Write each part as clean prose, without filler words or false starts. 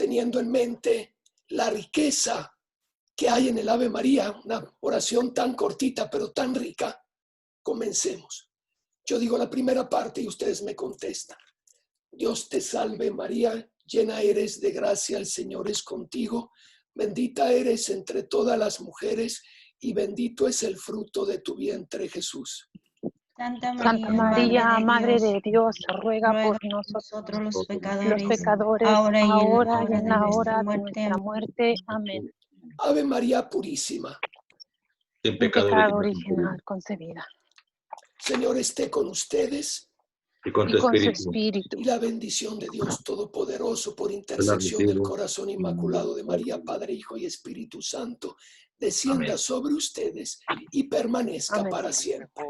teniendo en mente la riqueza que hay en el Ave María, una oración tan cortita pero tan rica, comencemos. Yo digo la primera parte y ustedes me contestan. Dios te salve María, llena eres de gracia, el Señor es contigo, bendita eres entre todas las mujeres y bendito es el fruto de tu vientre, Jesús. Santa Santa María, María, Madre de Dios, ruega ruega por por nosotros los los pecadores, pecadores, ahora y en la hora y en de la nuestra hora de muerte. nuestra muerte. Amén. Ave María Purísima, Sin pecado original concebida. Señor esté con ustedes. Y con su espíritu. Y la bendición de Dios Todopoderoso, por intercesión del corazón inmaculado de María, Padre, Hijo y Espíritu Santo, descienda sobre ustedes y permanezca Amén. para siempre.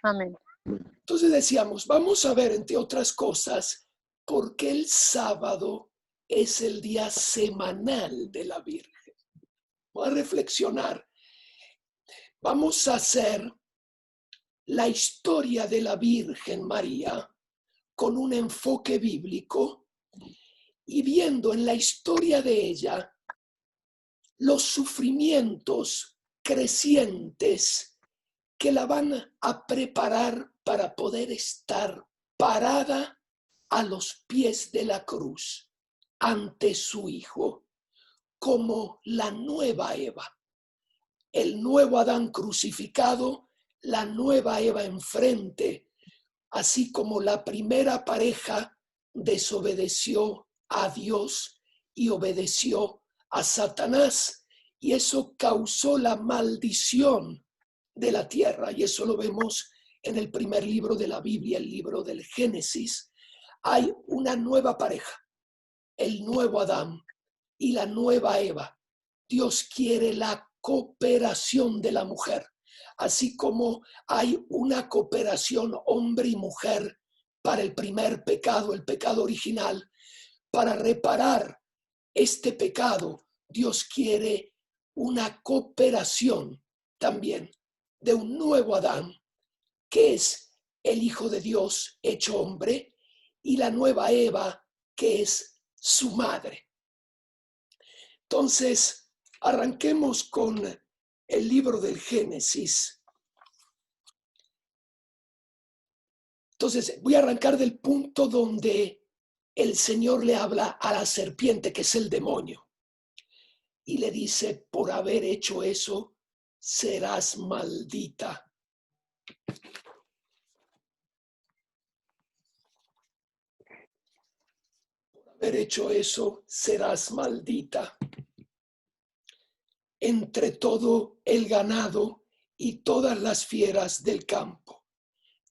Amén. Entonces decíamos, vamos a ver, entre otras cosas, por qué el sábado es el día semanal de la Virgen. Vamos a reflexionar. Vamos a hacer la historia de la Virgen María con un enfoque bíblico y viendo en la historia de ella los sufrimientos crecientes que la van a preparar para poder estar parada a los pies de la cruz ante su Hijo, como la nueva Eva, el nuevo Adán crucificado, la nueva Eva enfrente, así como la primera pareja desobedeció a Dios y obedeció a Satanás, y eso causó la maldición de la tierra, y eso lo vemos en el primer libro de la Biblia, el libro del Génesis. Hay una nueva pareja, el nuevo Adán y la nueva Eva. Dios quiere la cooperación de la mujer, así como hay una cooperación hombre y mujer para el primer pecado, el pecado original. Para reparar este pecado, Dios quiere una cooperación también de un nuevo Adán, que es el Hijo de Dios hecho hombre, y la nueva Eva, que es su madre. Entonces, arranquemos con el libro del Génesis. Entonces, voy a arrancar del punto donde el Señor le habla a la serpiente, que es el demonio, y le dice, por haber hecho eso, serás maldita. Por haber hecho eso, serás maldita. Entre todo el ganado y todas las fieras del campo.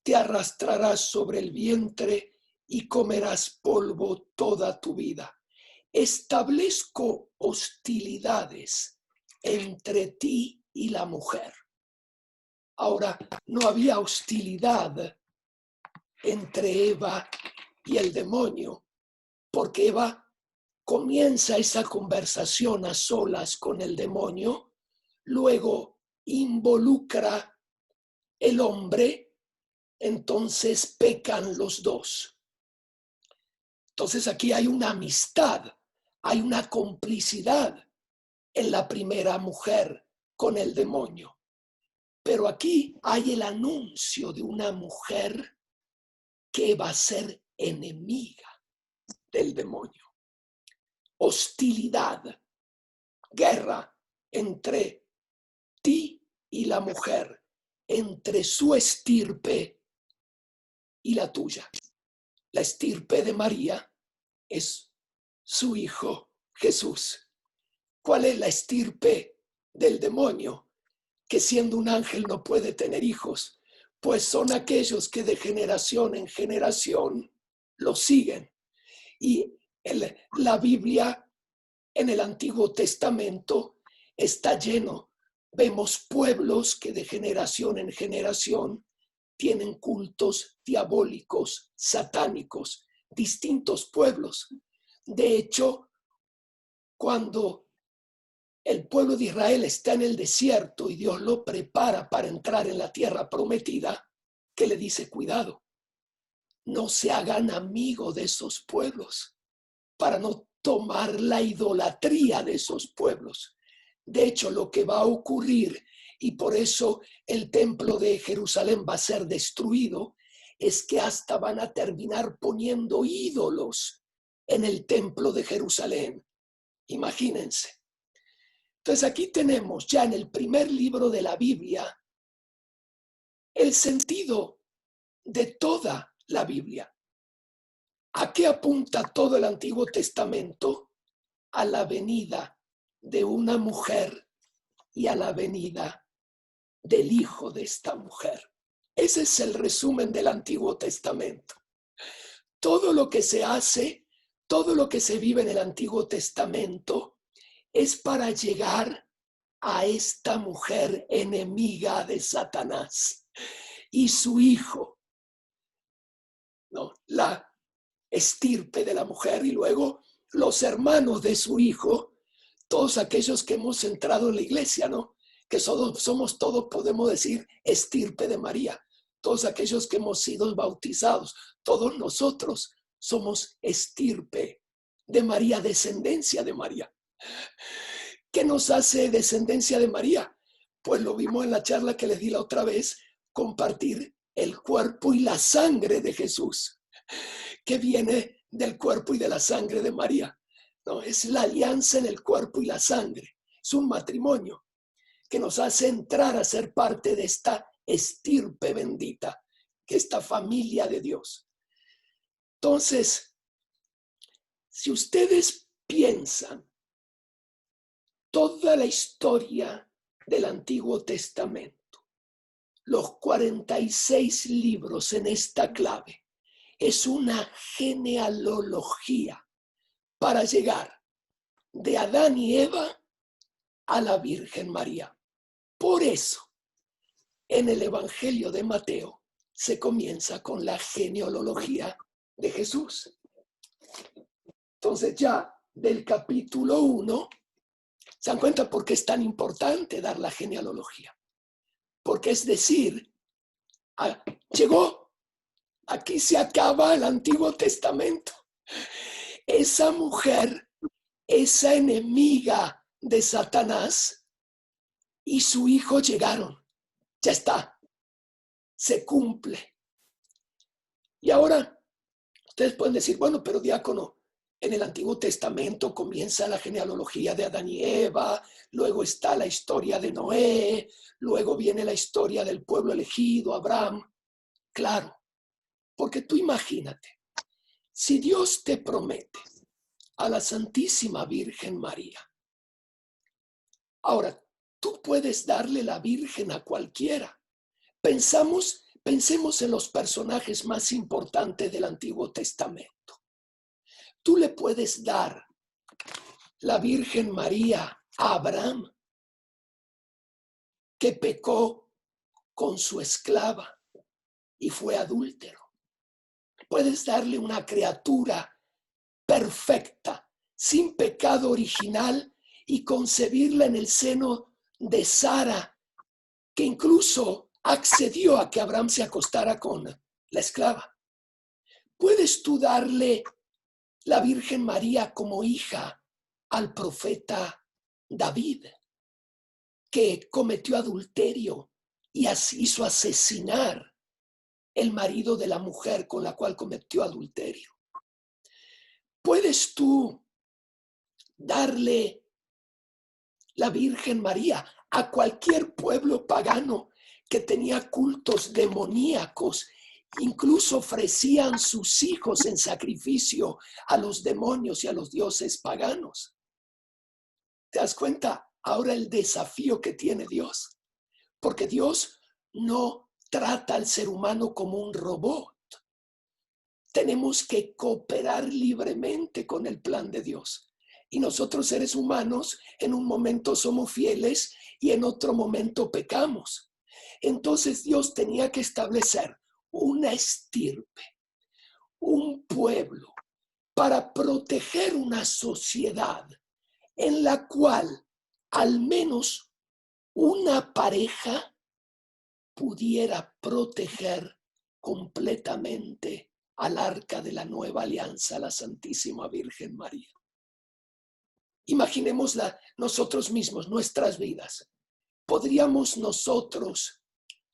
Te arrastrarás sobre el vientre y comerás polvo toda tu vida. Establezco hostilidades entre ti y la mujer. Ahora, no había hostilidad entre Eva y el demonio, porque Eva comienza esa conversación a solas con el demonio, luego involucra el hombre, entonces pecan los dos. Entonces aquí hay una amistad, hay una complicidad en la primera mujer con el demonio. Pero aquí hay el anuncio de una mujer que va a ser enemiga del demonio. Hostilidad, guerra entre ti y la mujer, entre su estirpe y la tuya. La estirpe de María es su hijo Jesús. ¿Cuál es la estirpe del demonio? Que siendo un ángel no puede tener hijos, pues son aquellos que de generación en generación lo siguen. Y la Biblia en el Antiguo Testamento está lleno. Vemos pueblos que de generación en generación tienen cultos diabólicos, satánicos, distintos pueblos. De hecho, cuando el pueblo de Israel está en el desierto y Dios lo prepara para entrar en la tierra prometida, que le dice, cuidado, no se hagan amigos de esos pueblos para no tomar la idolatría de esos pueblos. De hecho, lo que va a ocurrir, y por eso el templo de Jerusalén va a ser destruido, es que hasta van a terminar poniendo ídolos en el templo de Jerusalén. Imagínense. Entonces aquí tenemos ya en el primer libro de la Biblia el sentido de toda la Biblia. ¿A qué apunta todo el Antiguo Testamento? A la venida de una mujer y a la venida del hijo de esta mujer. Ese es el resumen del Antiguo Testamento. Todo lo que se hace, todo lo que se vive en el Antiguo Testamento es para llegar a esta mujer enemiga de Satanás y su hijo, ¿no? La estirpe de la mujer y luego los hermanos de su hijo, todos aquellos que hemos entrado en la iglesia, ¿no? Que somos todos, podemos decir, estirpe de María. Todos aquellos que hemos sido bautizados, todos nosotros somos estirpe de María, descendencia de María. ¿Qué nos hace descendencia de María? Pues lo vimos en la charla que les di la otra vez, compartir el cuerpo y la sangre de Jesús, que viene del cuerpo y de la sangre de María. No, es la alianza en el cuerpo y la sangre. Es un matrimonio que nos hace entrar a ser parte de esta estirpe bendita, que esta familia de Dios. Entonces, si ustedes piensan toda la historia del Antiguo Testamento, los 46 libros en esta clave, es una genealogía para llegar de Adán y Eva a la Virgen María. Por eso, en el Evangelio de Mateo se comienza con la genealogía de Jesús. Entonces ya del capítulo 1, ¿se dan cuenta por qué es tan importante dar la genealogía? Porque es decir, llegó, aquí se acaba el Antiguo Testamento. Esa mujer, esa enemiga de Satanás y su hijo llegaron. Ya está, se cumple. Y ahora, ustedes pueden decir, bueno, pero diácono, en el Antiguo Testamento comienza la genealogía de Adán y Eva, luego está la historia de Noé, luego viene la historia del pueblo elegido, Abraham. Claro, porque tú imagínate, si Dios te promete a la Santísima Virgen María, ahora tú puedes darle la Virgen a cualquiera. Pensemos en los personajes más importantes del Antiguo Testamento. Tú le puedes dar la Virgen María a Abraham, que pecó con su esclava y fue adúltero. Puedes darle una criatura perfecta, sin pecado original, y concebirla en el seno de Sara, que incluso accedió a que Abraham se acostara con la esclava. Puedes tú darle la Virgen María como hija al profeta David, que cometió adulterio y hizo asesinar el marido de la mujer con la cual cometió adulterio. Puedes tú darle la Virgen María a cualquier pueblo pagano que tenía cultos demoníacos, incluso ofrecían sus hijos en sacrificio a los demonios y a los dioses paganos. ¿Te das cuenta ahora el desafío que tiene Dios? Porque Dios no trata al ser humano como un robot. Tenemos que cooperar libremente con el plan de Dios. Y nosotros, seres humanos, en un momento somos fieles y en otro momento pecamos. Entonces Dios tenía que establecer una estirpe, un pueblo, para proteger una sociedad en la cual al menos una pareja pudiera proteger completamente al arca de la nueva alianza, la Santísima Virgen María. Imaginemos nosotros mismos, nuestras vidas. ¿Podríamos nosotros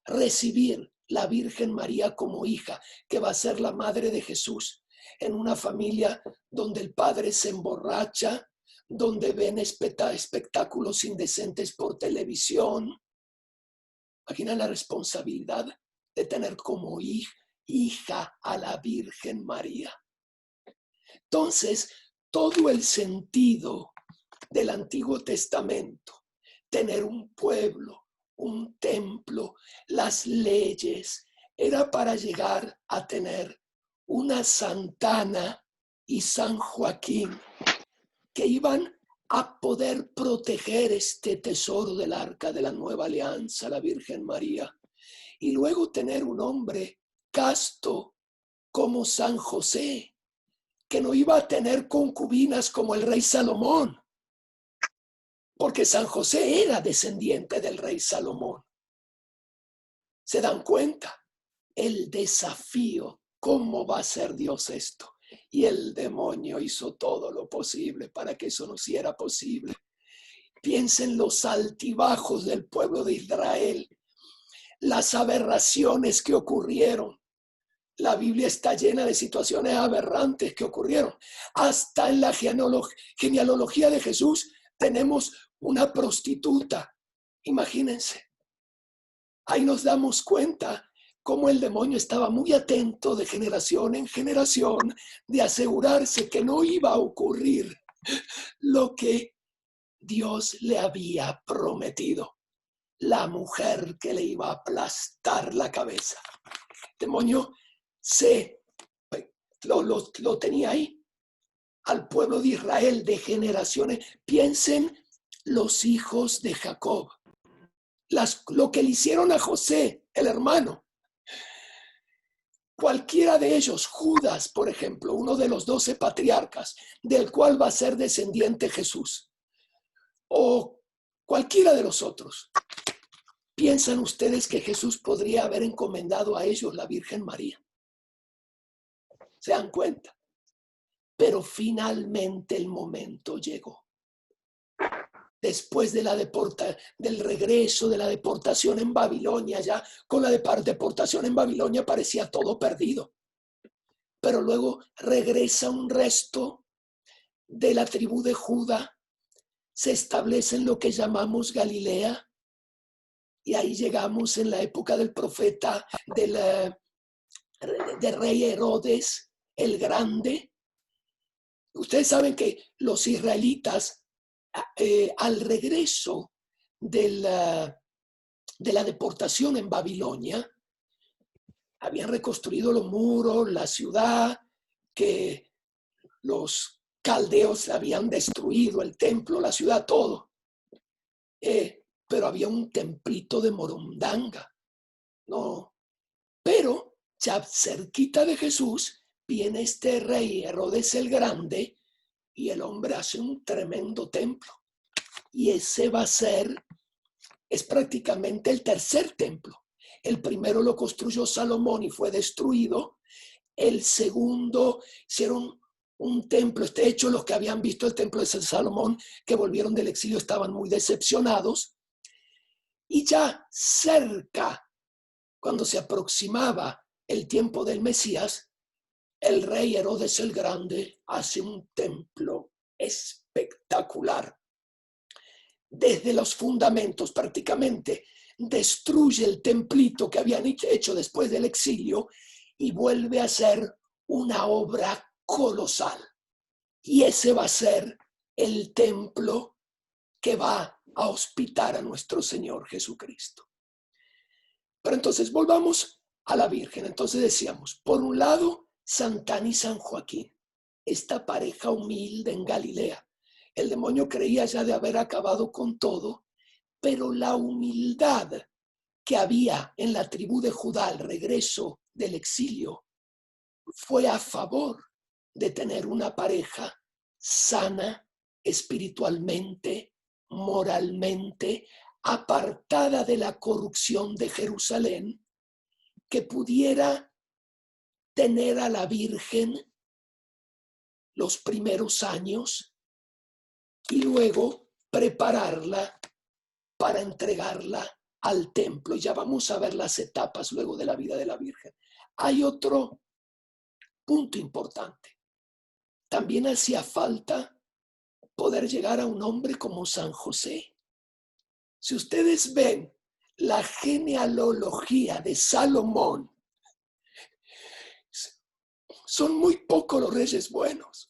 recibir la Virgen María como hija, que va a ser la madre de Jesús, en una familia donde el padre se emborracha, donde ven espectáculos indecentes por televisión? Imagina la responsabilidad de tener como hija a la Virgen María. Entonces, todo el sentido del Antiguo Testamento, tener un pueblo, un templo, las leyes, era para llegar a tener una Santana y San Joaquín que iban a poder proteger este tesoro del Arca de la Nueva Alianza, la Virgen María, y luego tener un hombre casto como San José, que no iba a tener concubinas como el rey Salomón, porque San José era descendiente del rey Salomón. ¿Se dan cuenta? El desafío, ¿cómo va a ser Dios esto? Y el demonio hizo todo lo posible para que eso no sea posible. Piensen los altibajos del pueblo de Israel, las aberraciones que ocurrieron. La Biblia está llena de situaciones aberrantes que ocurrieron. Hasta en la genealogía de Jesús tenemos una prostituta. Imagínense. Ahí nos damos cuenta cómo el demonio estaba muy atento de generación en generación de asegurarse que no iba a ocurrir lo que Dios le había prometido. La mujer que le iba a aplastar la cabeza. El demonio lo tenía ahí. Al pueblo de Israel de generaciones. Piensen los hijos de Jacob. Lo que le hicieron a José, el hermano. Cualquiera de ellos, Judas, por ejemplo, uno de los 12 patriarcas, del cual va a ser descendiente Jesús, o cualquiera de los otros, ¿piensan ustedes que Jesús podría haber encomendado a ellos la Virgen María? ¿Se dan cuenta? Pero finalmente el momento llegó. Después de del regreso, de la deportación en Babilonia, ya con la deportación en Babilonia parecía todo perdido. Pero luego regresa un resto de la tribu de Judá, se establece en lo que llamamos Galilea, y ahí llegamos en la época del profeta, de rey Herodes el Grande. Ustedes saben que los israelitas, al regreso de la deportación en Babilonia, habían reconstruido los muros, la ciudad, que los caldeos habían destruido, el templo, la ciudad, todo. Pero había un templito de Morondanga, ¿no? Pero ya cerquita de Jesús viene este rey Herodes el Grande y el hombre hace un tremendo templo. Y ese es prácticamente el tercer templo. El primero lo construyó Salomón y fue destruido. El segundo hicieron un templo. De hecho, los que habían visto el templo de Salomón, que volvieron del exilio, estaban muy decepcionados. Y ya cerca, cuando se aproximaba el tiempo del Mesías, el rey Herodes el Grande hace un templo espectacular. Desde los fundamentos prácticamente destruye el templito que habían hecho después del exilio y vuelve a ser una obra colosal. Y ese va a ser el templo que va a hospitar a nuestro Señor Jesucristo. Pero entonces volvamos a la Virgen. Entonces decíamos, por un lado, Santana y San Joaquín, esta pareja humilde en Galilea. El demonio creía ya de haber acabado con todo, pero la humildad que había en la tribu de Judá al regreso del exilio fue a favor de tener una pareja sana espiritualmente, moralmente, apartada de la corrupción de Jerusalén, que pudiera tener a la Virgen los primeros años y luego prepararla para entregarla al templo. Ya vamos a ver las etapas luego de la vida de la Virgen. Hay otro punto importante. También hacía falta poder llegar a un hombre como San José. Si ustedes ven la genealogía de Salomón, son muy pocos los reyes buenos.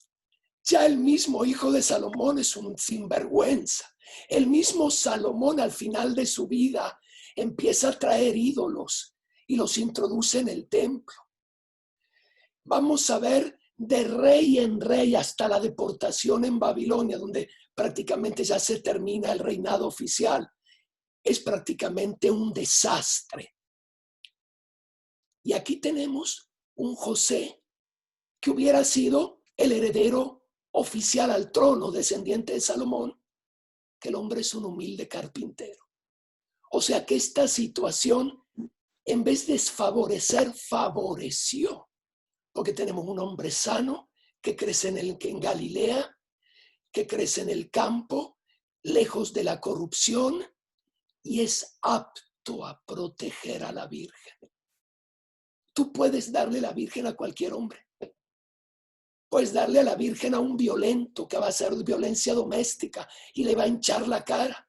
Ya el mismo hijo de Salomón es un sinvergüenza. El mismo Salomón al final de su vida empieza a traer ídolos y los introduce en el templo. Vamos a ver de rey en rey hasta la deportación en Babilonia, donde prácticamente ya se termina el reinado oficial. Es prácticamente un desastre. Y aquí tenemos un José que hubiera sido el heredero oficial al trono, descendiente de Salomón, que el hombre es un humilde carpintero. O sea que esta situación, en vez de desfavorecer, favoreció, porque tenemos un hombre sano que crece en Galilea, que crece en el campo, lejos de la corrupción, y es apto a proteger a la Virgen. Tú puedes darle la Virgen a cualquier hombre. Puedes darle a la Virgen a un violento que va a hacer violencia doméstica y le va a hinchar la cara.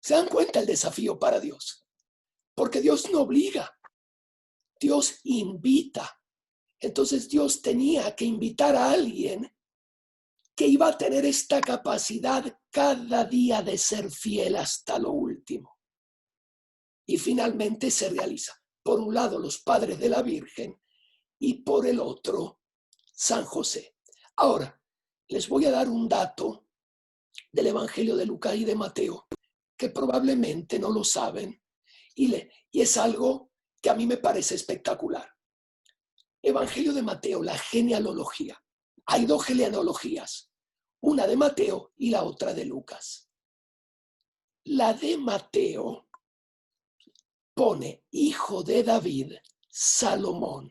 ¿Se dan cuenta el desafío para Dios? Porque Dios no obliga, Dios invita. Entonces Dios tenía que invitar a alguien que iba a tener esta capacidad cada día de ser fiel hasta lo último. Y finalmente se realiza. Por un lado, los padres de la Virgen y por el otro, San José. Ahora, les voy a dar un dato del Evangelio de Lucas y de Mateo que probablemente no lo saben y es algo que a mí me parece espectacular. Evangelio de Mateo, la genealogía. Hay dos genealogías, una de Mateo y la otra de Lucas. La de Mateo pone hijo de David, Salomón.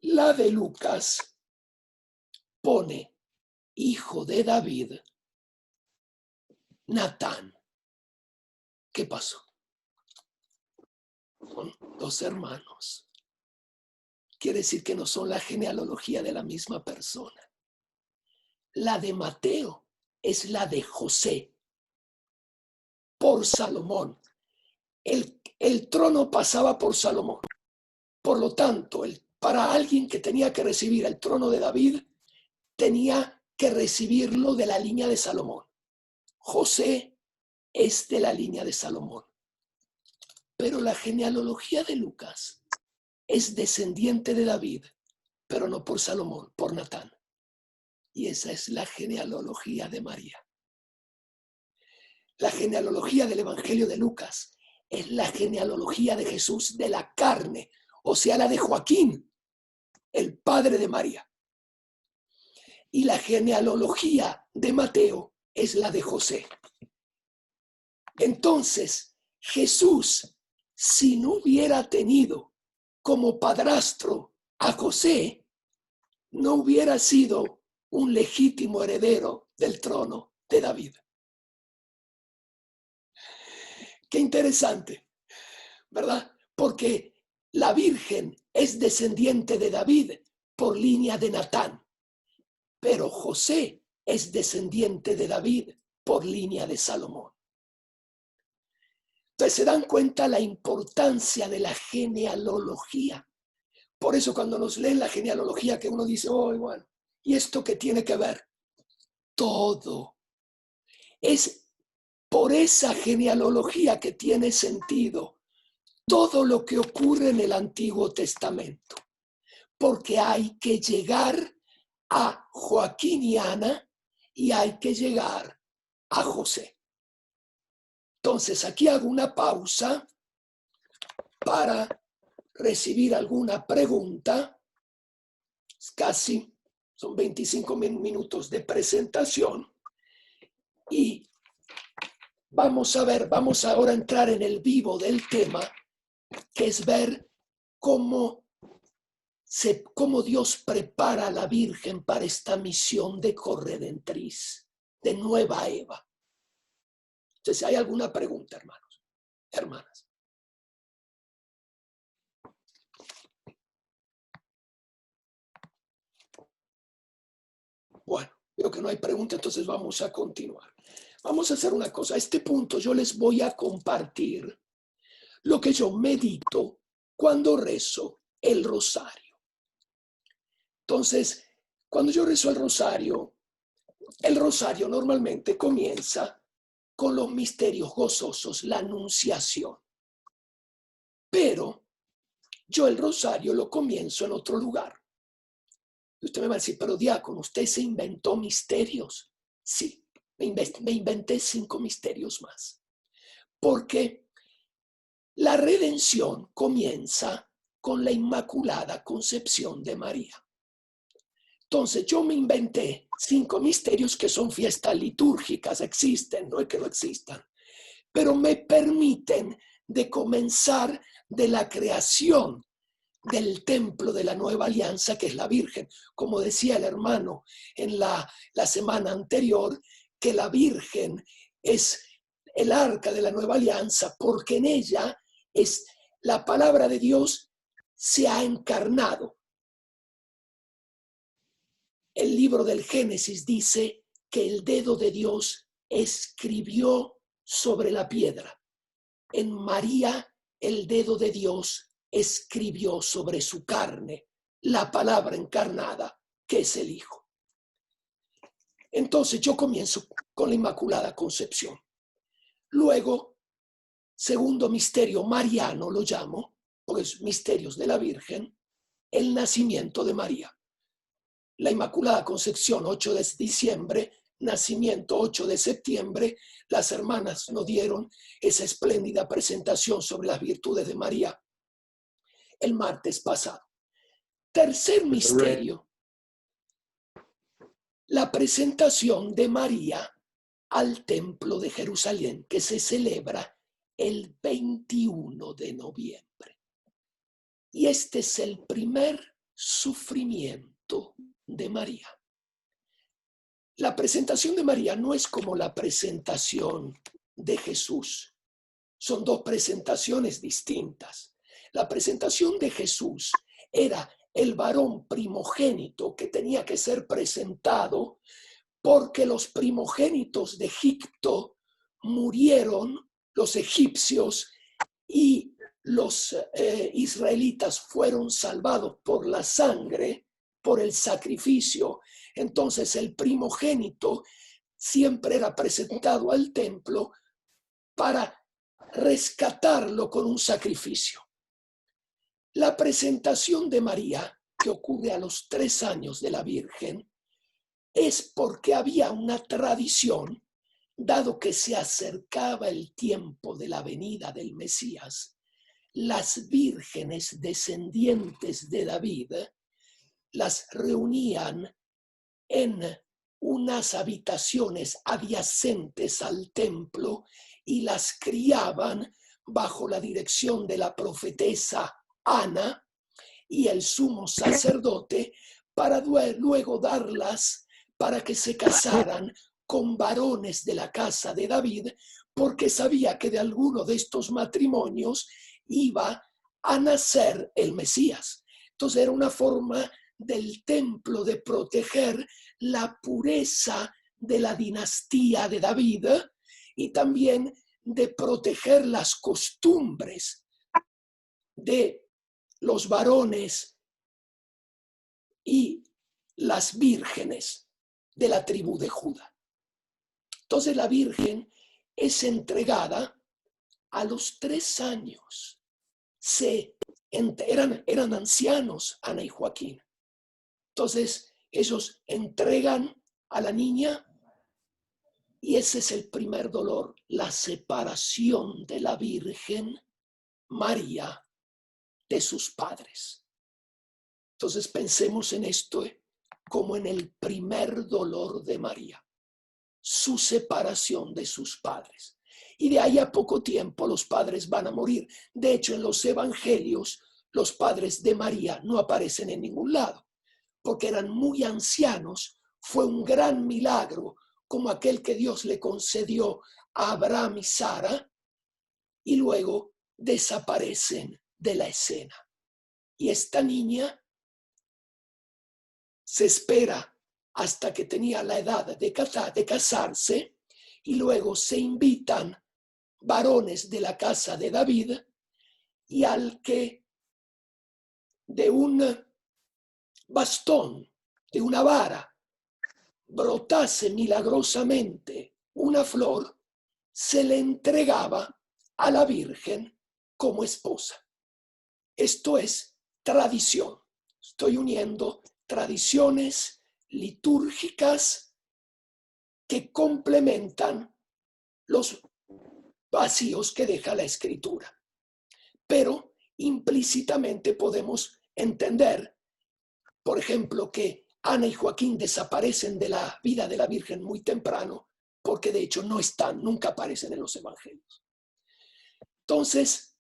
La de Lucas pone hijo de David, Natán. ¿Qué pasó? Son dos hermanos. Quiere decir que no son la genealogía de la misma persona. La de Mateo es la de José por Salomón. El trono pasaba por Salomón. Por lo tanto, para alguien que tenía que recibir el trono de David, tenía que recibirlo de la línea de Salomón. José es de la línea de Salomón. Pero la genealogía de Lucas es descendiente de David, pero no por Salomón, por Natán. Y esa es la genealogía de María. La genealogía del Evangelio de Lucas es la genealogía de Jesús de la carne, o sea, la de Joaquín, el padre de María. Y la genealogía de Mateo es la de José. Entonces, Jesús, si no hubiera tenido como padrastro a José, no hubiera sido un legítimo heredero del trono de David. Qué interesante, ¿verdad? Porque la Virgen es descendiente de David por línea de Natán, pero José es descendiente de David por línea de Salomón. Entonces se dan cuenta la importancia de la genealogía. Por eso cuando nos leen la genealogía que uno dice, oh, bueno, ¿y esto qué tiene que ver? Todo. Es por esa genealogía que tiene sentido todo lo que ocurre en el Antiguo Testamento. Porque hay que llegar a Joaquín y Ana y hay que llegar a José. Entonces aquí hago una pausa para recibir alguna pregunta. Casi son 25 minutos de presentación y vamos ahora a entrar en el vivo del tema, que es ver cómo cómo Dios prepara a la Virgen para esta misión de corredentriz, de nueva Eva. Entonces, si hay alguna pregunta, hermanos, hermanas. Bueno, veo que no hay pregunta, entonces vamos a continuar. Vamos a hacer una cosa. A este punto yo les voy a compartir lo que yo medito cuando rezo el rosario. Entonces, cuando yo rezo el rosario normalmente comienza con los misterios gozosos, la anunciación. Pero yo el rosario lo comienzo en otro lugar. Y usted me va a decir, pero diácono, ¿usted se inventó misterios? Sí, me inventé 5 misterios más. Porque la redención comienza con la Inmaculada Concepción de María. Entonces yo me inventé 5 misterios que son fiestas litúrgicas, existen, no es que no existan, pero me permiten de comenzar de la creación del templo de la nueva alianza, que es la Virgen. Como decía el hermano en la semana anterior, que la Virgen es el arca de la nueva alianza, porque en ella es la palabra de Dios se ha encarnado. El libro del Génesis dice que el dedo de Dios escribió sobre la piedra. En María, el dedo de Dios escribió sobre su carne la palabra encarnada, que es el Hijo. Entonces yo comienzo con la Inmaculada Concepción. Luego, segundo misterio mariano lo llamo, porque es misterios de la Virgen, el nacimiento de María. La Inmaculada Concepción, 8 de diciembre, nacimiento 8 de septiembre, las hermanas nos dieron esa espléndida presentación sobre las virtudes de María el martes pasado. Tercer misterio, la presentación de María al Templo de Jerusalén, que se celebra el 21 de noviembre. Y este es el primer sufrimiento de María. La presentación de María no es como la presentación de Jesús. Son 2 presentaciones distintas. La presentación de Jesús era el varón primogénito que tenía que ser presentado porque los primogénitos de Egipto murieron, los egipcios, y los israelitas fueron salvados por la sangre, por el sacrificio. Entonces el primogénito siempre era presentado al templo para rescatarlo con un sacrificio. La presentación de María, que ocurre a los 3 años de la Virgen, es porque había una tradición, dado que se acercaba el tiempo de la venida del Mesías. Las vírgenes descendientes de David las reunían en unas habitaciones adyacentes al templo y las criaban bajo la dirección de la profetesa Ana y el sumo sacerdote para luego darlas para que se casaran con varones de la casa de David, porque sabía que de alguno de estos matrimonios iba a nacer el Mesías. Entonces era una forma del templo de proteger la pureza de la dinastía de David y también de proteger las costumbres de los varones y las vírgenes de la tribu de Judá. Entonces la Virgen es entregada a los 3 años. Eran ancianos, Ana y Joaquín. Entonces ellos entregan a la niña y ese es el primer dolor, la separación de la Virgen María de sus padres. Entonces pensemos en esto como en el primer dolor de María, su separación de sus padres. Y de ahí a poco tiempo los padres van a morir. De hecho, en los evangelios los padres de María no aparecen en ningún lado, porque eran muy ancianos. Fue un gran milagro como aquel que Dios le concedió a Abraham y Sara, y luego desaparecen de la escena. Y esta niña se espera hasta que tenía la edad de casarse, y luego se invitan varones de la casa de David, y al que de un bastón, de una vara, brotase milagrosamente una flor, se le entregaba a la Virgen como esposa. Esto es tradición. Estoy uniendo tradiciones litúrgicas que complementan los vacíos que deja la Escritura. Pero implícitamente podemos entender, por ejemplo, que Ana y Joaquín desaparecen de la vida de la Virgen muy temprano, porque de hecho nunca aparecen en los evangelios. Entonces,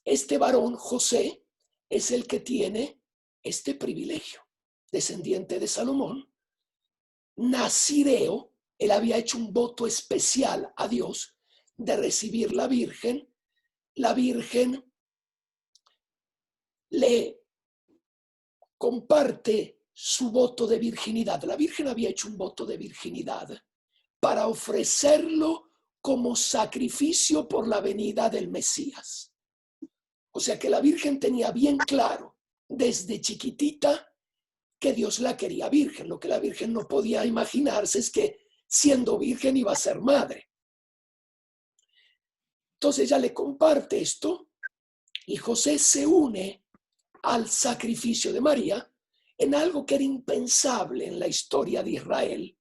este varón, José, es el que tiene este privilegio, descendiente de Salomón, nazireo. Él había hecho un voto especial a Dios de recibir la Virgen. La Virgen le comparte su voto de virginidad. La Virgen había hecho un voto de virginidad para ofrecerlo como sacrificio por la venida del Mesías. O sea que la Virgen tenía bien claro desde chiquitita que Dios la quería virgen. Lo que la Virgen no podía imaginarse es que siendo virgen iba a ser madre. Entonces ella le comparte esto y José se une al sacrificio de María en algo que era impensable en la historia de Israel,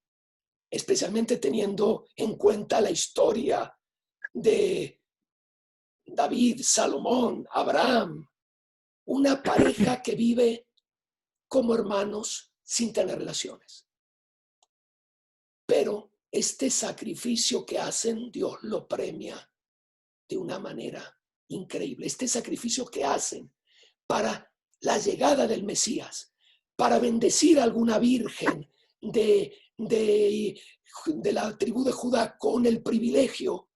especialmente teniendo en cuenta la historia de David, Salomón, Abraham, una pareja que vive como hermanos sin tener relaciones. Pero este sacrificio que hacen, Dios lo premia de una manera increíble. Este sacrificio que hacen para la llegada del Mesías, para bendecir a alguna virgen de la tribu de Judá con el privilegio,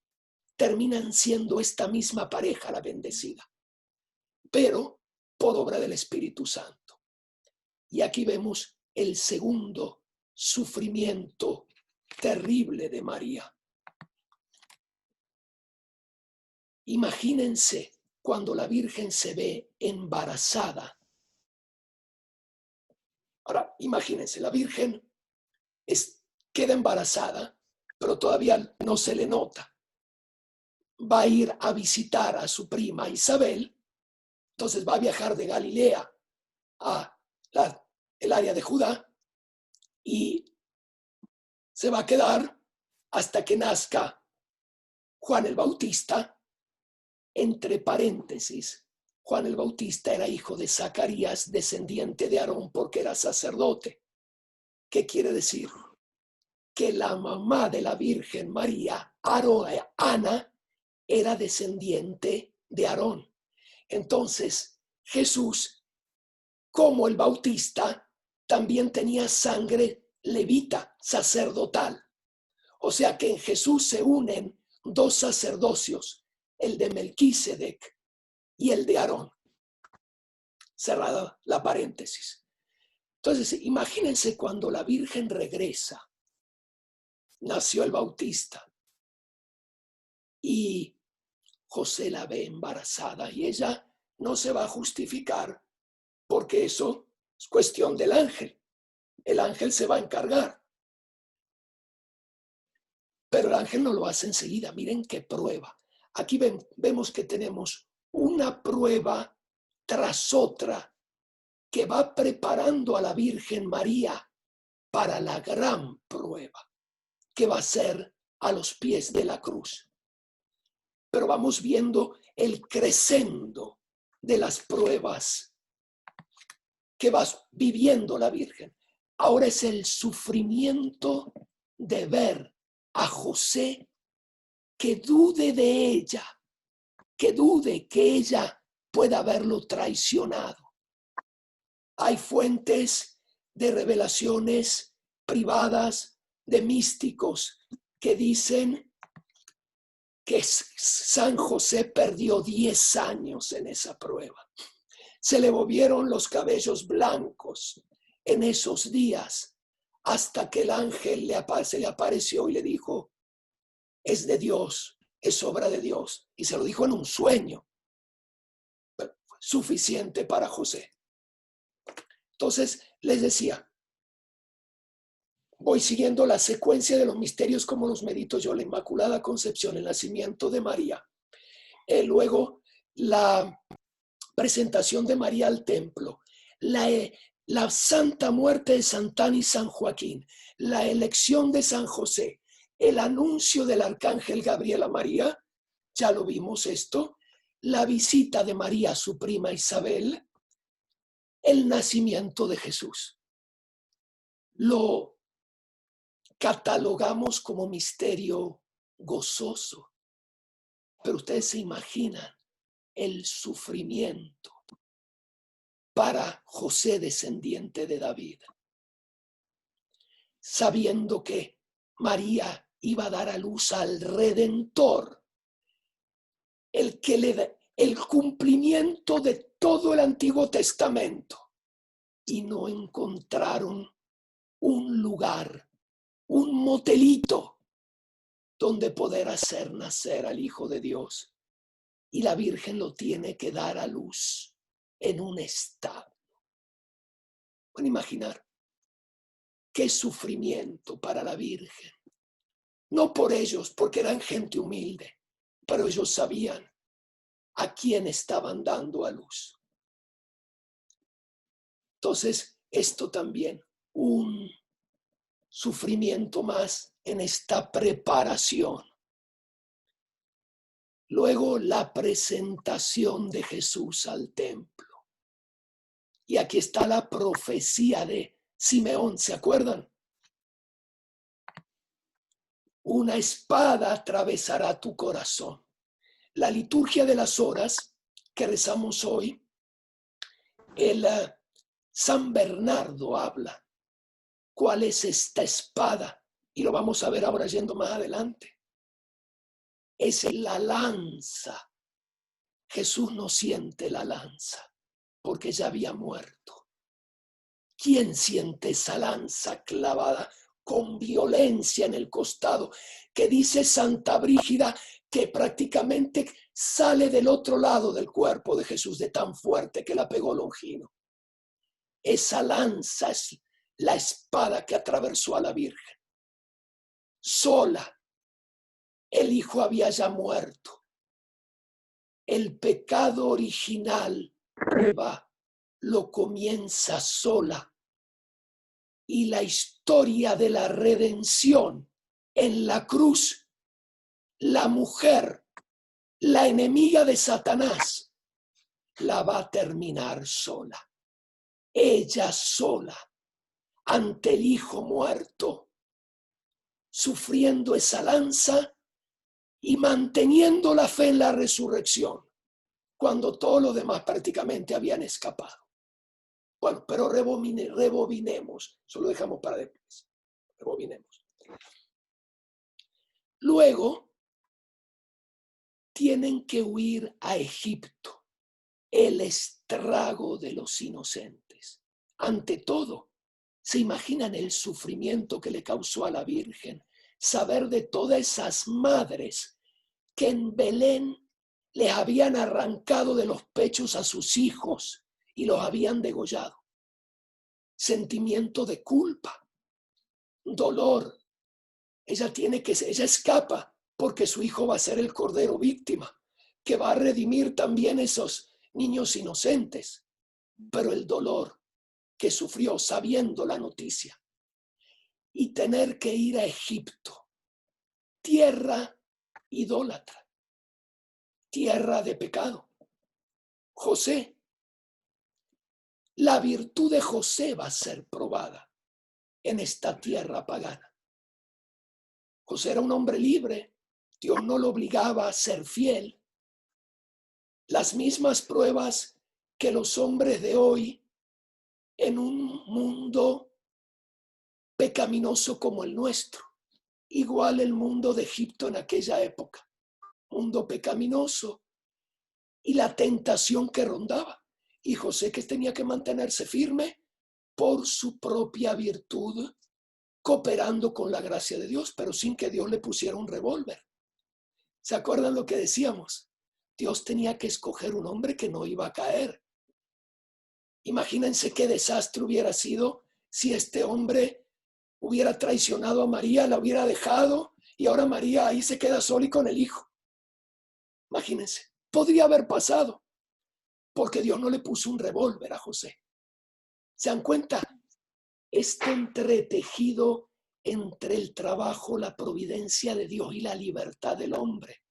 terminan siendo esta misma pareja la bendecida, pero por obra del Espíritu Santo. Y aquí vemos el segundo sufrimiento terrible de María. Imagínense cuando la Virgen se ve embarazada. Ahora, imagínense, la Virgen queda embarazada, pero todavía no se le nota. Va a ir a visitar a su prima Isabel, entonces va a viajar de Galilea a el área de Judá y se va a quedar hasta que nazca Juan el Bautista. Entre paréntesis, Juan el Bautista era hijo de Zacarías, descendiente de Aarón, porque era sacerdote. ¿Qué quiere decir? Que la mamá de la Virgen María, Ana, era descendiente de Aarón. Entonces, Jesús, como el Bautista, también tenía sangre levita, sacerdotal. O sea que en Jesús se unen dos sacerdocios, el de Melquisedec y el de Aarón. Cerrada la paréntesis. Entonces, imagínense cuando la Virgen regresa. Nació el Bautista y José la ve embarazada y ella no se va a justificar porque eso es cuestión del ángel. El ángel se va a encargar. Pero el ángel no lo hace enseguida. Miren qué prueba. Aquí vemos que tenemos una prueba tras otra que va preparando a la Virgen María para la gran prueba que va a ser a los pies de la cruz. Pero vamos viendo el crescendo de las pruebas que va viviendo la Virgen. Ahora es el sufrimiento de ver a José que dude de ella, que dude que ella puede haberlo traicionado. Hay fuentes de revelaciones privadas de místicos que dicen que San José perdió 10 años en esa prueba. Se le volvieron los cabellos blancos en esos días hasta que el ángel se le apareció y le dijo, es de Dios, es obra de Dios. Y se lo dijo en un sueño. Suficiente para José. Entonces, les decía, voy siguiendo la secuencia de los misterios como los medito yo, la Inmaculada Concepción, el nacimiento de María. Luego, la presentación de María al templo, la santa muerte de Santana y San Joaquín, la elección de San José, el anuncio del arcángel Gabriel a María, ya lo vimos esto, la visita de María a su prima Isabel, el nacimiento de Jesús. Lo catalogamos como misterio gozoso, pero ustedes se imaginan el sufrimiento para José, descendiente de David, sabiendo que María iba a dar a luz al Redentor, el que le da el cumplimiento de todo el Antiguo Testamento, y no encontraron un lugar, un motelito donde poder hacer nacer al Hijo de Dios. Y la Virgen lo tiene que dar a luz en un establo. Pueden imaginar qué sufrimiento para la Virgen. No por ellos, porque eran gente humilde, pero ellos sabían a quién estaban dando a luz. Entonces, esto también, un sufrimiento más en esta preparación. Luego, la presentación de Jesús al templo. Y aquí está la profecía de Simeón, ¿se acuerdan? Una espada atravesará tu corazón. La liturgia de las horas que rezamos hoy, el San Bernardo habla. ¿Cuál es esta espada? Y lo vamos a ver ahora yendo más adelante. Es la lanza. Jesús no siente la lanza porque ya había muerto. ¿Quién siente esa lanza clavada con violencia en el costado? Que dice Santa Brígida que prácticamente sale del otro lado del cuerpo de Jesús de tan fuerte que la pegó Longino. Esa lanza es la espada que atravesó a la Virgen. Sola. El Hijo había ya muerto. El pecado original lo comienza sola. Y la historia de la redención en la cruz, la mujer, la enemiga de Satanás, la va a terminar sola. Ella sola, ante el Hijo muerto, sufriendo esa lanza y manteniendo la fe en la resurrección, cuando todos los demás prácticamente habían escapado. Bueno, pero rebobinemos, eso lo dejamos para después. Rebobinemos. Luego, tienen que huir a Egipto, el estrago de los inocentes. Ante todo, ¿se imaginan el sufrimiento que le causó a la Virgen saber de todas esas madres que en Belén les habían arrancado de los pechos a sus hijos y los habían degollado? Sentimiento de culpa, dolor. Ella escapa porque su hijo va a ser el cordero víctima, que va a redimir también esos niños inocentes. Pero el dolor que sufrió sabiendo la noticia y tener que ir a Egipto, tierra idólatra, tierra de pecado. José, la virtud de José va a ser probada en esta tierra pagana. José era un hombre libre, Dios no lo obligaba a ser fiel, las mismas pruebas que los hombres de hoy en un mundo pecaminoso como el nuestro. Igual el mundo de Egipto en aquella época, mundo pecaminoso, y la tentación que rondaba. Y José, que tenía que mantenerse firme por su propia virtud, cooperando con la gracia de Dios, pero sin que Dios le pusiera un revólver. ¿Se acuerdan lo que decíamos? Dios tenía que escoger un hombre que no iba a caer. Imagínense qué desastre hubiera sido si este hombre hubiera traicionado a María, la hubiera dejado y ahora María ahí se queda sola y con el hijo. Imagínense, podría haber pasado porque Dios no le puso un revólver a José. ¿Se dan cuenta? Este entretejido entre el trabajo, la providencia de Dios y la libertad del hombre.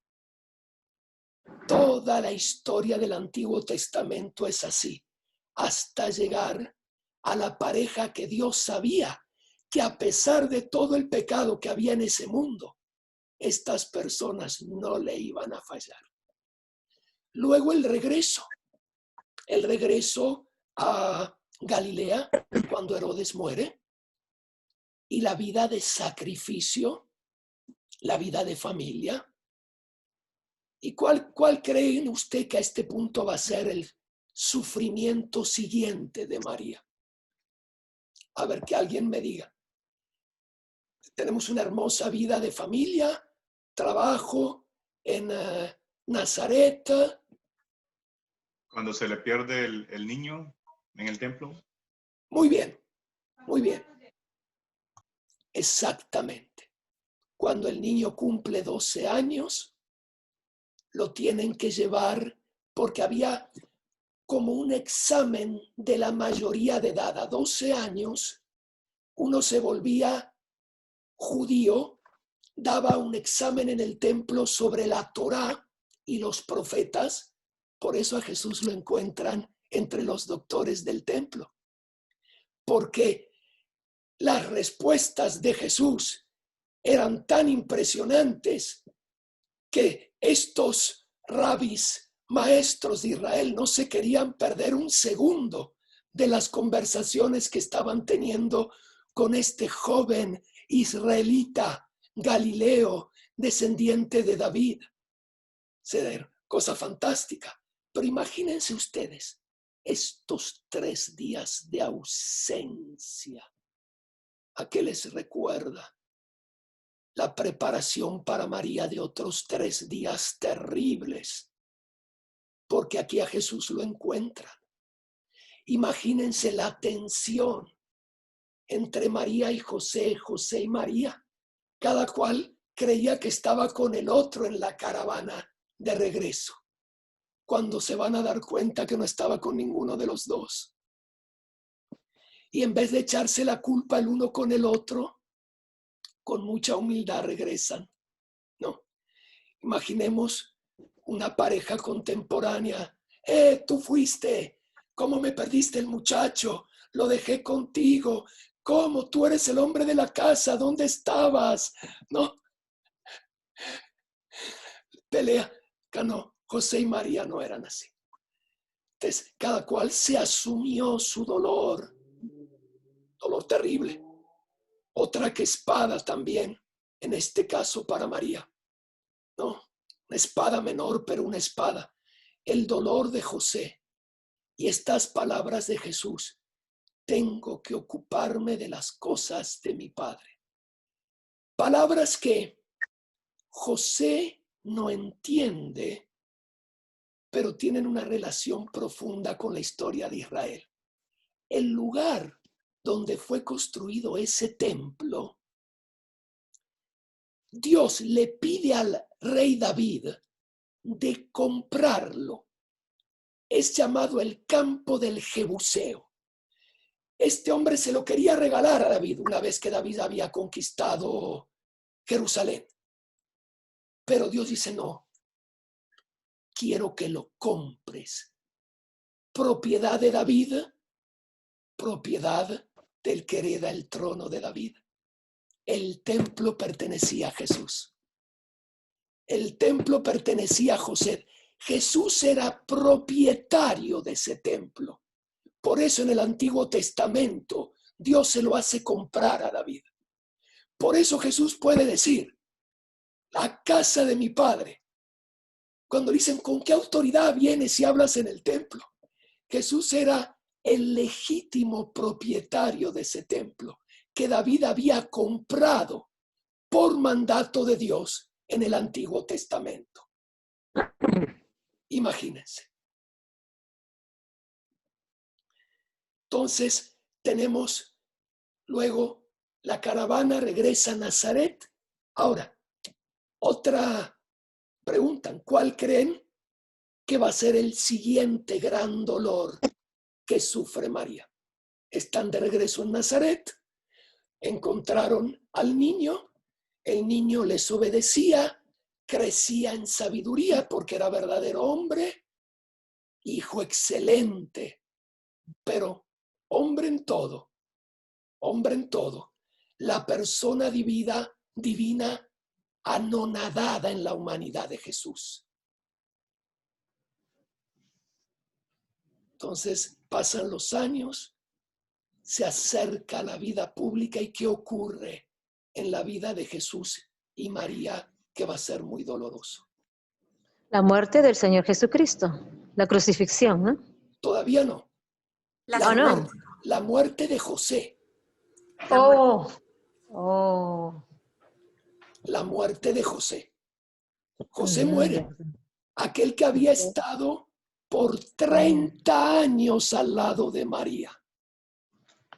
Toda la historia del Antiguo Testamento es así, hasta llegar a la pareja que Dios sabía que a pesar de todo el pecado que había en ese mundo, estas personas no le iban a fallar. Luego el regreso a Galilea cuando Herodes muere, y la vida de sacrificio, la vida de familia. ¿Y cuál creen usted que a este punto va a ser el sufrimiento siguiente de María? A ver, que alguien me diga. Tenemos una hermosa vida de familia, trabajo en Nazaret. Cuando se le pierde el niño en el templo. Muy bien, muy bien. Exactamente. Cuando el niño cumple 12 años, lo tienen que llevar porque había como un examen de la mayoría de edad. A 12 años, uno se volvía judío, daba un examen en el templo sobre la Torá y los profetas. Por eso a Jesús lo encuentran entre los doctores del templo. Porque las respuestas de Jesús eran tan impresionantes que estos rabis, maestros de Israel, no se querían perder un segundo de las conversaciones que estaban teniendo con este joven israelita, Galileo, descendiente de David. Cosa fantástica. Pero imagínense ustedes estos 3 días de ausencia. ¿A qué les recuerda? La preparación para María de otros 3 días terribles, porque aquí a Jesús lo encuentran. Imagínense la tensión entre María y José, José y María. Cada cual creía que estaba con el otro en la caravana de regreso, cuando se van a dar cuenta que no estaba con ninguno de los dos. Y en vez de echarse la culpa el uno con el otro, con mucha humildad regresan. No. Imaginemos una pareja contemporánea. Tú fuiste. ¿Cómo me perdiste el muchacho? Lo dejé contigo. ¿Cómo? Tú eres el hombre de la casa. ¿Dónde estabas? No. Pelea. No, José y María no eran así. Entonces, cada cual se asumió su dolor. Dolor terrible. Otra que espada también, en este caso para María. No, una espada menor, pero una espada. El dolor de José y estas palabras de Jesús. Tengo que ocuparme de las cosas de mi Padre. Palabras que José no entiende, pero tienen una relación profunda con la historia de Israel. El lugar donde fue construido ese templo, Dios le pide al rey David de comprarlo. Es llamado el campo del Jebuseo. Este hombre se lo quería regalar a David una vez que David había conquistado Jerusalén. Pero Dios dice, no, quiero que lo compres. Propiedad de David, propiedad del que hereda el trono de David. El templo pertenecía a Jesús. El templo pertenecía a José. Jesús era propietario de ese templo. Por eso en el Antiguo Testamento Dios se lo hace comprar a David. Por eso Jesús puede decir, la casa de mi Padre. Cuando dicen, ¿con qué autoridad vienes si hablas en el templo? Jesús era el legítimo propietario de ese templo que David había comprado por mandato de Dios en el Antiguo Testamento. Imagínense. Entonces, tenemos luego la caravana regresa a Nazaret. Ahora, otra pregunta, ¿cuál creen que va a ser el siguiente gran dolor que sufre María? Están de regreso en Nazaret, encontraron al niño, el niño les obedecía, crecía en sabiduría porque era verdadero hombre, hijo excelente, pero hombre en todo, la persona divina anonadada en la humanidad de Jesús. Entonces pasan los años, se acerca la vida pública y ¿qué ocurre en la vida de Jesús y María que va a ser muy doloroso? La muerte del Señor Jesucristo, la crucifixión, ¿no? Todavía no. La muerte de José. La muerte de José. José muere. Aquel que había estado por 30 años al lado de María.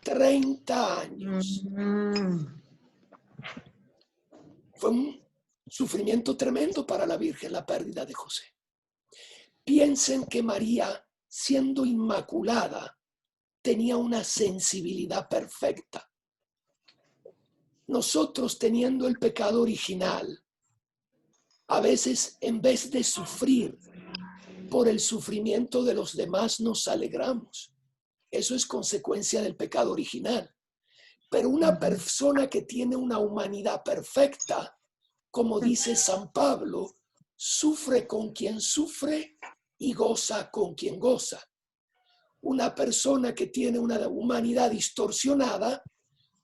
30 años. Fue un sufrimiento tremendo para la Virgen la pérdida de José. Piensen que María, siendo inmaculada, tenía una sensibilidad perfecta. Nosotros, teniendo el pecado original, a veces en vez de sufrir por el sufrimiento de los demás, nos alegramos. Eso es consecuencia del pecado original. Pero una persona que tiene una humanidad perfecta, como dice San Pablo, sufre con quien sufre y goza con quien goza. Una persona que tiene una humanidad distorsionada,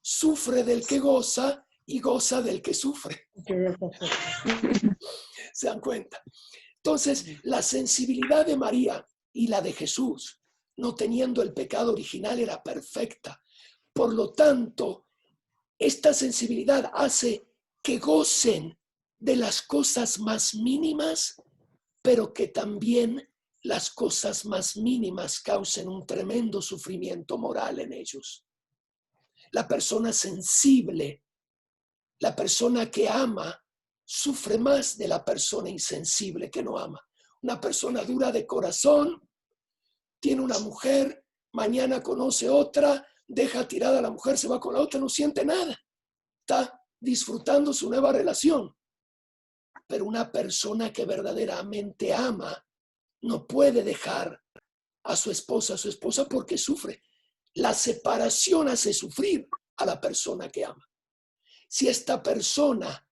sufre del que goza y goza del que sufre. ¿Se dan cuenta? Entonces, la sensibilidad de María y la de Jesús, no teniendo el pecado original, era perfecta. Por lo tanto, esta sensibilidad hace que gocen de las cosas más mínimas, pero que también las cosas más mínimas causen un tremendo sufrimiento moral en ellos. La persona sensible, la persona que ama, sufre más de la persona insensible que no ama. Una persona dura de corazón, tiene una mujer, mañana conoce otra, deja tirada a la mujer, se va con la otra, no siente nada. Está disfrutando su nueva relación. Pero una persona que verdaderamente ama no puede dejar a su esposa porque sufre. La separación hace sufrir a la persona que ama. Si esta persona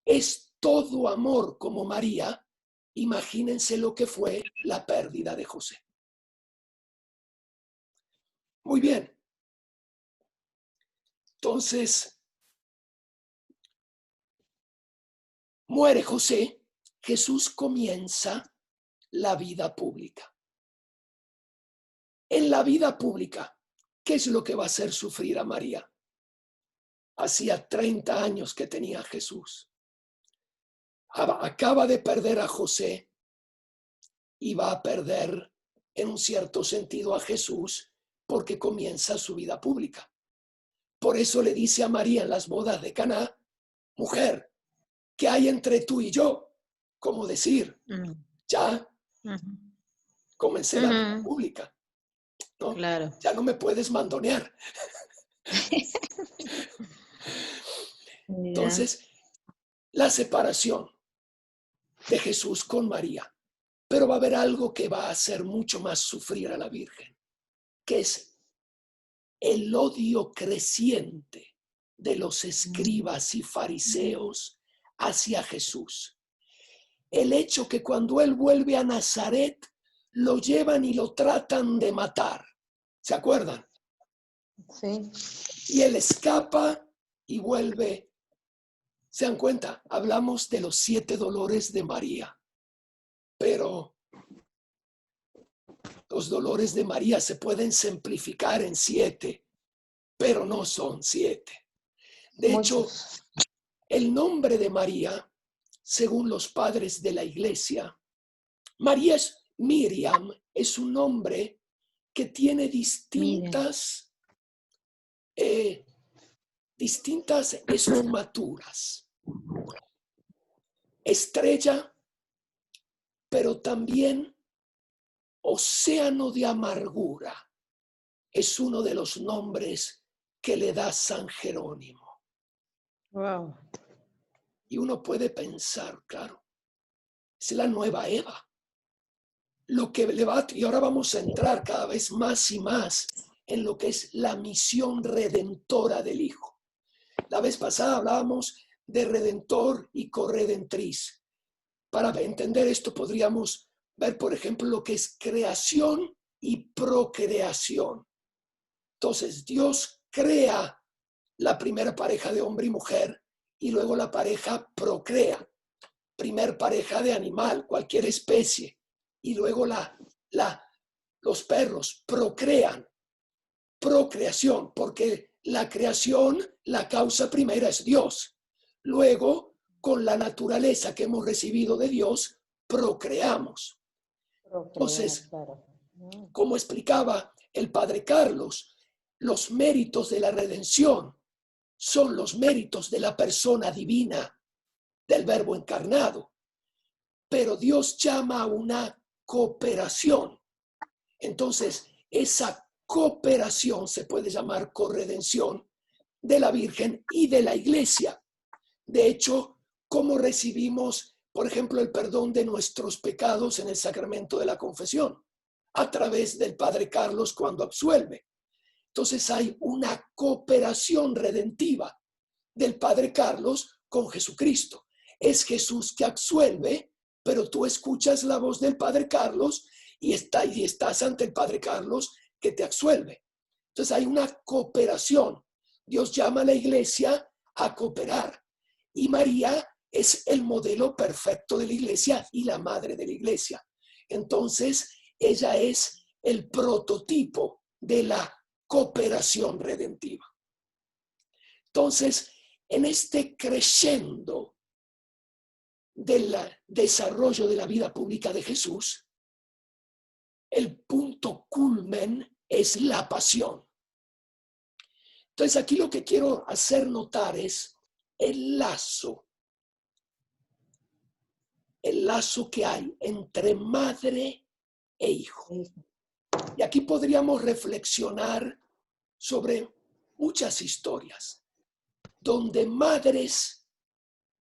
es todo amor como María, imagínense lo que fue la pérdida de José. Muy bien. Entonces, muere José, Jesús comienza la vida pública. En la vida pública, ¿qué es lo que va a hacer sufrir a María? Hacía 30 años que tenía Jesús. Acaba de perder a José y va a perder en un cierto sentido a Jesús porque comienza su vida pública. Por eso le dice a María en las bodas de Caná, mujer, ¿qué hay entre tú y yo? Como decir, ya comencé la vida pública, ¿no? Claro. Ya no me puedes mandonear. Entonces, la separación de Jesús con María. Pero va a haber algo que va a hacer mucho más sufrir a la Virgen, que es el odio creciente de los escribas y fariseos hacia Jesús. el hecho que cuando él vuelve a Nazaret, lo llevan y lo tratan de matar. ¿Se acuerdan? Sí. Y él escapa y vuelve. ¿Se dan cuenta? Hablamos de los 7 dolores de María, pero los dolores de María se pueden simplificar en 7, pero no son 7. De hecho, el nombre de María, según los padres de la iglesia, María es Miriam, es un nombre que tiene distintas esfumaturas. Estrella, pero también océano de amargura. Es uno de los nombres que le da San Jerónimo. Wow. Y uno puede pensar, claro, es la nueva Eva. Lo que le va, y ahora vamos a entrar cada vez más y más en lo que es la misión redentora del Hijo. La vez pasada hablábamos de redentor y corredentriz. Para entender esto podríamos ver, por ejemplo, lo que es creación y procreación. Entonces, Dios crea la primera pareja de hombre y mujer y luego la pareja procrea. Primer pareja de animal, cualquier especie. Y luego los perros procrean. Procreación, porque la creación, la causa primera es Dios. Luego, con la naturaleza que hemos recibido de Dios, procreamos. Entonces, como explicaba el padre Carlos, los méritos de la redención son los méritos de la persona divina, del Verbo encarnado. Pero Dios llama a una cooperación. Entonces, esa cooperación se puede llamar corredención de la Virgen y de la Iglesia. De hecho, ¿cómo recibimos, por ejemplo, el perdón de nuestros pecados en el sacramento de la confesión? A través del Padre Carlos cuando absuelve. Entonces hay una cooperación redentiva del Padre Carlos con Jesucristo. Es Jesús que absuelve, pero tú escuchas la voz del Padre Carlos y estás ante el Padre Carlos que te absuelve. Entonces hay una cooperación. Dios llama a la iglesia a cooperar. Y María es el modelo perfecto de la iglesia y la madre de la iglesia. Entonces, ella es el prototipo de la cooperación redentiva. Entonces, en este crescendo del desarrollo de la vida pública de Jesús, el punto culmen es la pasión. Entonces, aquí lo que quiero hacer notar es el lazo que hay entre madre e hijo. Y aquí podríamos reflexionar sobre muchas historias donde madres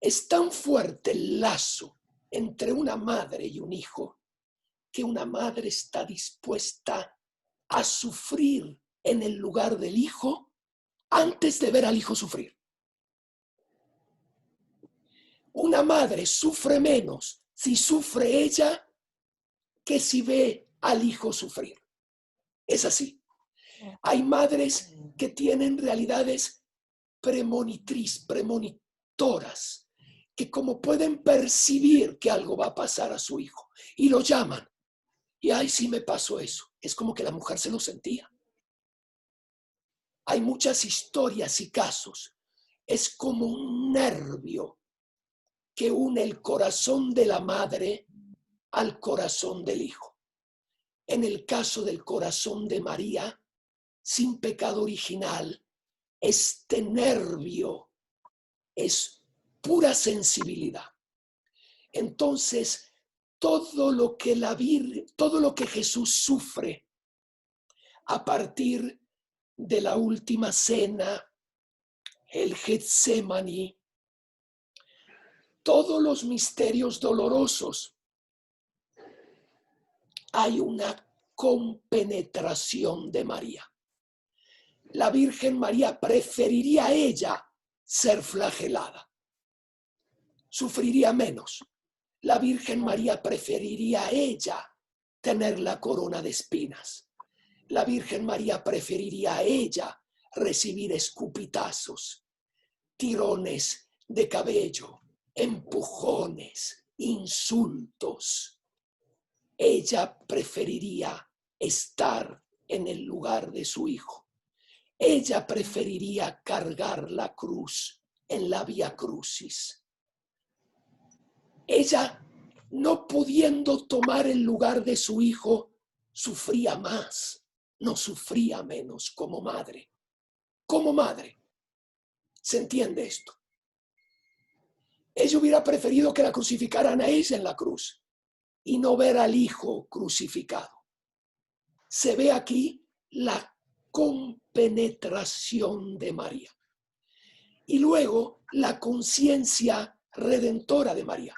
es tan fuerte el lazo entre una madre y un hijo que una madre está dispuesta a sufrir en el lugar del hijo antes de ver al hijo sufrir. Una madre sufre menos si sufre ella que si ve al hijo sufrir. Es así. Hay madres que tienen realidades premonitoras, que como pueden percibir que algo va a pasar a su hijo y lo llaman. Y ay, sí me pasó eso. Es como que la mujer se lo sentía. Hay muchas historias y casos. Es como un nervio que une el corazón de la madre al corazón del hijo. En el caso del corazón de María, sin pecado original, este nervio es pura sensibilidad. Entonces, todo lo que Jesús sufre a partir de la última cena, el Getsemaní, todos los misterios dolorosos, hay una compenetración de María. La Virgen María preferiría ella ser flagelada. Sufriría menos. la Virgen María preferiría a ella tener la corona de espinas. La Virgen María preferiría a ella recibir escupitazos, tirones de cabello, empujones, insultos. Ella preferiría estar en el lugar de su hijo. Ella preferiría cargar la cruz en la Vía Crucis. Ella, no pudiendo tomar el lugar de su hijo, sufría más, no sufría menos como madre. Como madre. ¿Se entiende esto? Ella hubiera preferido que la crucificaran a ella en la cruz y no ver al hijo crucificado. Se ve aquí la compenetración de María. Y luego la conciencia redentora de María.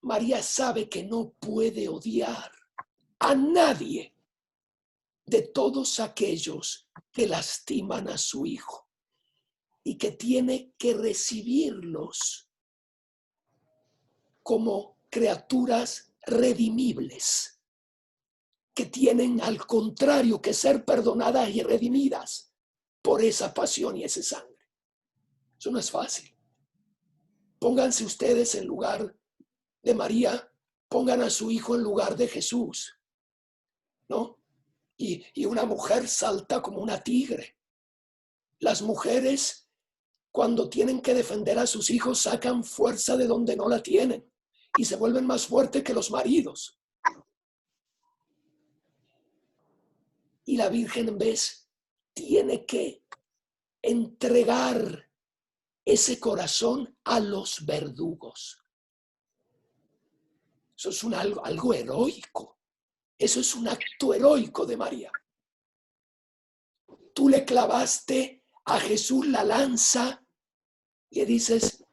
María sabe que no puede odiar a nadie de todos aquellos que lastiman a su hijo y que tiene que recibirlos como criaturas redimibles, que tienen al contrario que ser perdonadas y redimidas por esa pasión y ese sangre. Eso no es fácil. Pónganse ustedes en lugar de María, pongan a su hijo en lugar de Jesús, ¿no? Y una mujer salta como una tigre. Las mujeres, cuando tienen que defender a sus hijos, sacan fuerza de donde no la tienen y se vuelven más fuertes que los maridos. Y la Virgen, en vez, tiene que entregar ese corazón a los verdugos. Eso es algo heroico. Eso es un acto heroico de María. Tú le clavaste a Jesús la lanza y le dices,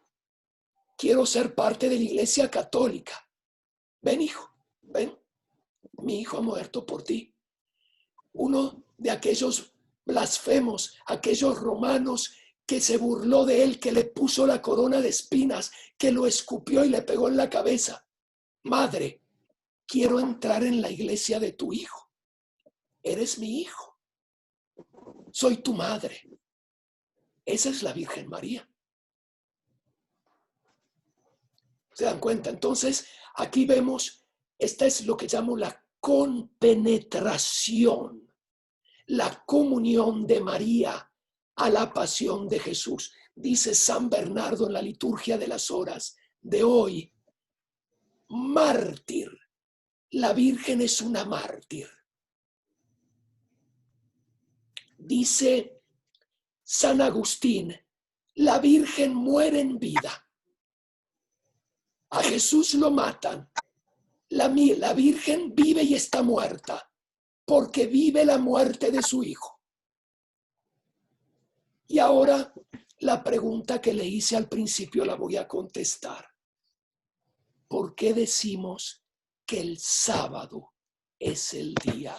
quiero ser parte de la Iglesia Católica. Ven, hijo, ven. Mi hijo ha muerto por ti. Uno de aquellos blasfemos, aquellos romanos que se burló de él, que le puso la corona de espinas, que lo escupió y le pegó en la cabeza. Madre, quiero entrar en la iglesia de tu hijo. Eres mi hijo. Soy tu madre. Esa es la Virgen María. ¿Se dan cuenta? Entonces, aquí vemos, esta es lo que llamo la compenetración, la comunión de María a la pasión de Jesús. Dice San Bernardo en la liturgia de las horas de hoy, mártir. La Virgen es una mártir. Dice San Agustín, la Virgen muere en vida. A Jesús lo matan. La Virgen vive y está muerta, porque vive la muerte de su hijo. Y ahora la pregunta que le hice al principio la voy a contestar. ¿Por qué decimos que el sábado es el día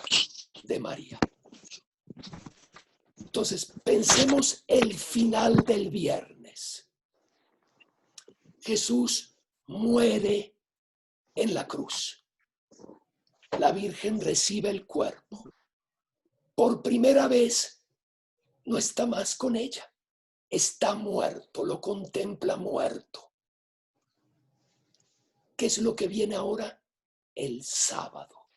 de María? Entonces, pensemos el final del viernes. Jesús muere en la cruz. La Virgen recibe el cuerpo. Por primera vez no está más con ella. Está muerto, lo contempla muerto. ¿Qué es lo que viene ahora? El sábado.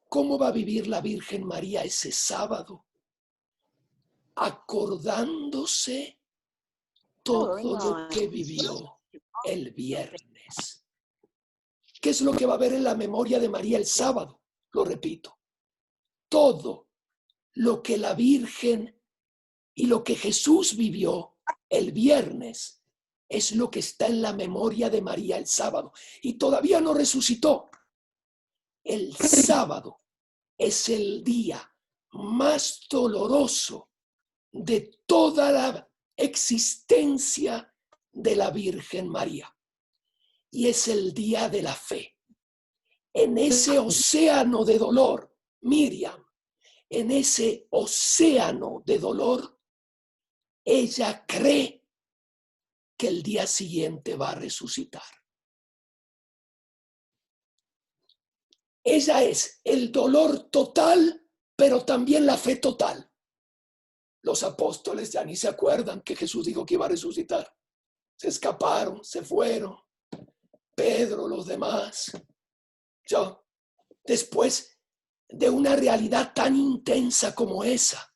¿Cómo va a vivir la Virgen María ese sábado? Acordándose todo lo que vivió el viernes. ¿Qué es lo que va a haber en la memoria de María el sábado? Lo repito. Todo lo que la Virgen y lo que Jesús vivió el viernes es lo que está en la memoria de María el sábado. Y todavía no resucitó. El sábado es el día más doloroso de toda la existencia de la Virgen María. Y es el día de la fe. En ese océano de dolor, Miriam, en ese océano de dolor, ella cree que el día siguiente va a resucitar. Ella es el dolor total, pero también la fe total. Los apóstoles ya ni se acuerdan que Jesús dijo que iba a resucitar. Se escaparon, se fueron. Pedro, los demás. Yo, después de una realidad tan intensa como esa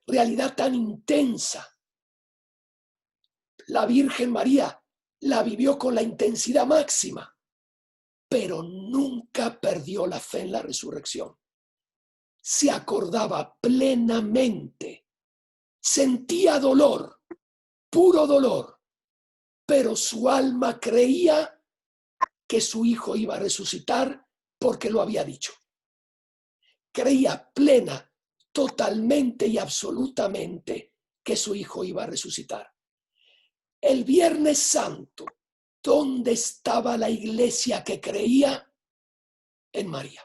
realidad tan intensa, la Virgen María la vivió con la intensidad máxima, pero nunca perdió la fe en la resurrección. Se acordaba plenamente, sentía dolor, puro dolor, pero su alma creía que su hijo iba a resucitar porque lo había dicho. Creía plena, totalmente y absolutamente que su hijo iba a resucitar. El Viernes Santo, ¿dónde estaba la iglesia que creía en María?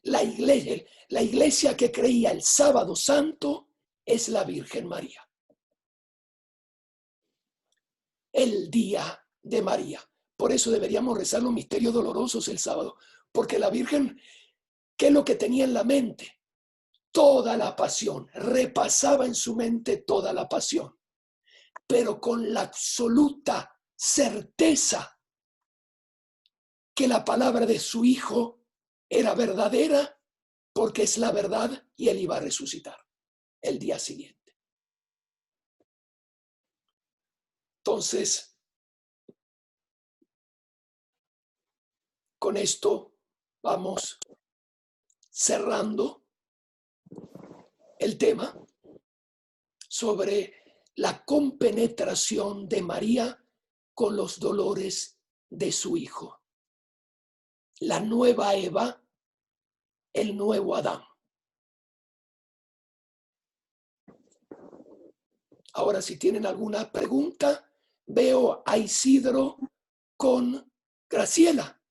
La iglesia que creía el Sábado Santo es la Virgen María. El día de María. Por eso deberíamos rezar los misterios dolorosos el sábado, porque la Virgen, ¿qué es lo que tenía en la mente? Toda la pasión, repasaba en su mente toda la pasión, pero con la absoluta certeza que la palabra de su hijo era verdadera, porque es la verdad y él iba a resucitar el día siguiente. Entonces, con esto vamos cerrando el tema sobre la compenetración de María con los dolores de su hijo. La nueva Eva, el nuevo Adán. Ahora, si tienen alguna pregunta, veo a Isidro con Graciela.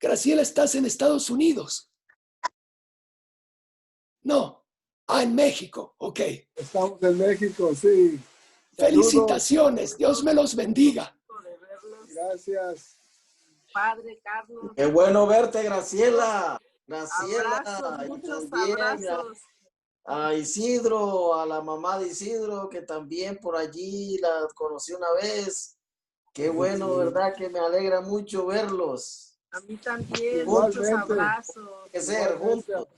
Graciela, ¿estás en Estados Unidos? No. En México. Ok. Estamos en México, sí. Felicitaciones. Saludos. Dios me los bendiga. Gracias. Padre Carlos. Qué bueno verte, Graciela. Graciela. Abrazos, muchos también abrazos. a Isidro, a la mamá de Isidro, que también por allí la conocí una vez. Qué bueno, Sí. ¿verdad? Que me alegra mucho verlos. A mí también, Igualmente. muchos abrazos. Que ser juntos.